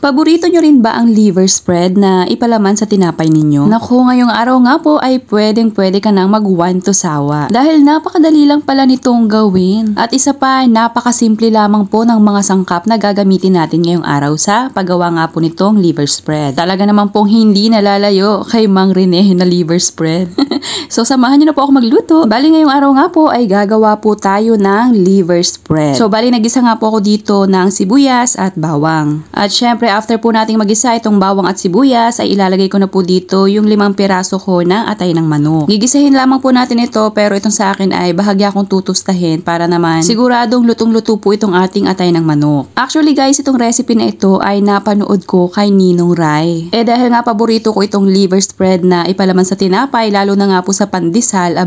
Paborito nyo rin ba ang liver spread na ipalaman sa tinapay ninyo? Naku, ngayong araw nga po ay pwede ka nang mag-one to sawa. Dahil napakadali lang pala nitong gawin. At isa pa, napakasimple lamang po ng mga sangkap na gagamitin natin ngayong araw sa paggawa nga po nitong liver spread. Talaga naman pong hindi nalalayo kay Mang Rene na liver spread. So samahan nyo na po ako magluto. Bali ngayong araw nga po ay gagawa po tayo ng liver spread. So bali nagisa nga po ako dito ng sibuyas at bawang. At syempre after po nating magisa itong bawang at sibuyas ay ilalagay ko na po dito yung 5 piraso ko ng atay ng manok. Gigisahin lamang po natin ito pero itong sa akin ay bahagya kong tutustahin para naman siguradong lutong-luto po itong ating atay ng manok. Actually guys, itong recipe na ito ay napanood ko kay Ninong Rai. Dahil nga paborito ko itong liver spread na ipalaman sa tinapay lalo na nga po sa pandesal,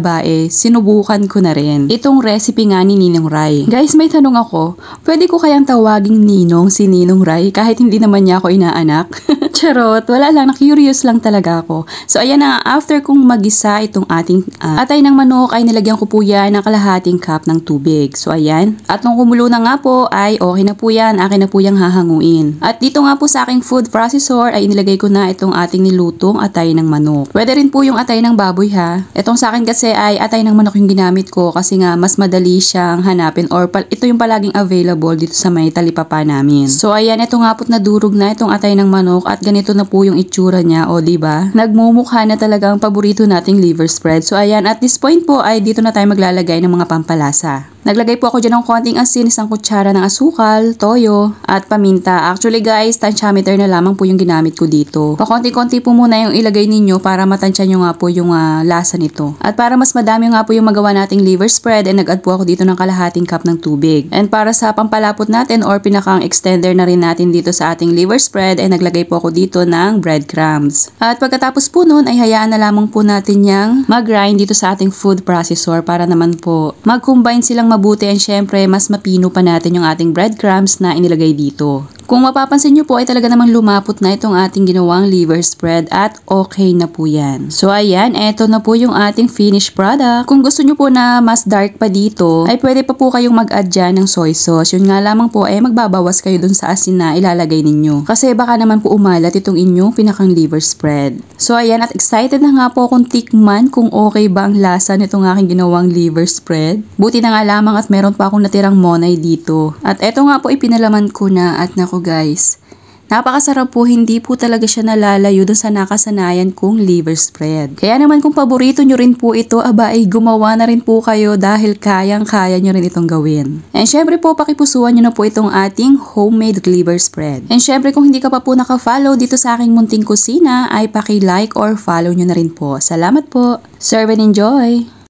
sinubukan ko na rin itong recipe nga ni Ninong Rai. Guys, may tanong ako, pwede ko kayang tawaging Ninong si Ninong Rai kahit hindi naman niya ako inaanak? Charot, wala lang, na-curious lang talaga ako. So ayan na, after kong magisa itong ating atay ng manok ay nilagyan ko po yan ng kalahating cup ng tubig. So ayan, at nung kumulo na nga po ay okay na po yan, akin na po yung hahanguin. At dito nga po sa aking food processor ay inilagay ko na itong ating nilutong atay ng manok. Pwede rin po yung atay ng baboy ha. Itong sa akin kasi ay atay ng manok yung ginamit ko kasi nga mas madali siyang hanapin or ito yung palaging available dito sa may talipapa namin. So ayan, ito nga po't nadurog na itong atay ng manok at ganito na po yung itsura niya, o diba? Nagmumukha na talaga ang paborito nating liver spread. So ayan, at this point po ay dito na tayo maglalagay ng mga pampalasa. Naglagay po ako dyan ng konting asin, isang kutsara ng asukal, toyo, at paminta. Actually guys, tansyameter na lamang po yung ginamit ko dito. Pakonti-konti po muna yung ilagay ninyo para matansya nyo nga po yung lasa nito. At para mas madami nga po yung magawa nating liver spread, nag-add po ako dito ng kalahating cup ng tubig. And para sa pampalapot natin or pinakang extender na rin natin dito sa ating liver spread, ay naglagay po ako dito ng breadcrumbs. At pagkatapos po nun, ay hayaan na lamang po natin yung mag-grind dito sa ating food processor para naman po mag-combine silang mabuti, and syempre mas mapino pa natin yung ating breadcrumbs na inilagay dito. Kung mapapansin nyo po ay talaga namang lumapot na itong ating ginawang liver spread at okay na po yan. So ayan, eto na po yung ating finished product. Kung gusto nyo po na mas dark pa dito, ay pwede pa po kayong mag-add dyan ng soy sauce. Yun nga lamang po ay magbabawas kayo dun sa asin na ilalagay ninyo. Kasi baka naman po umalat itong inyong pinakang liver spread. So ayan, at excited na nga po akong tikman kung okay ba ang lasa nitong aking ginawang liver spread. Buti na nga lamang at meron pa akong natirang monay dito. At eto nga po ipinalaman ko na, at naku guys, napakasarap po, hindi po talaga siya nalalayo dun sa nakasanayan kong liver spread. Kaya naman kung paborito nyo rin po ito, ay gumawa na rin po kayo dahil kayang-kaya nyo rin itong gawin. And syempre po, pakipusuan nyo na po itong ating homemade liver spread. And syempre kung hindi ka pa po naka-follow dito sa aking munting kusina, ay paki-like or follow nyo na rin po. Salamat po. Serve and enjoy!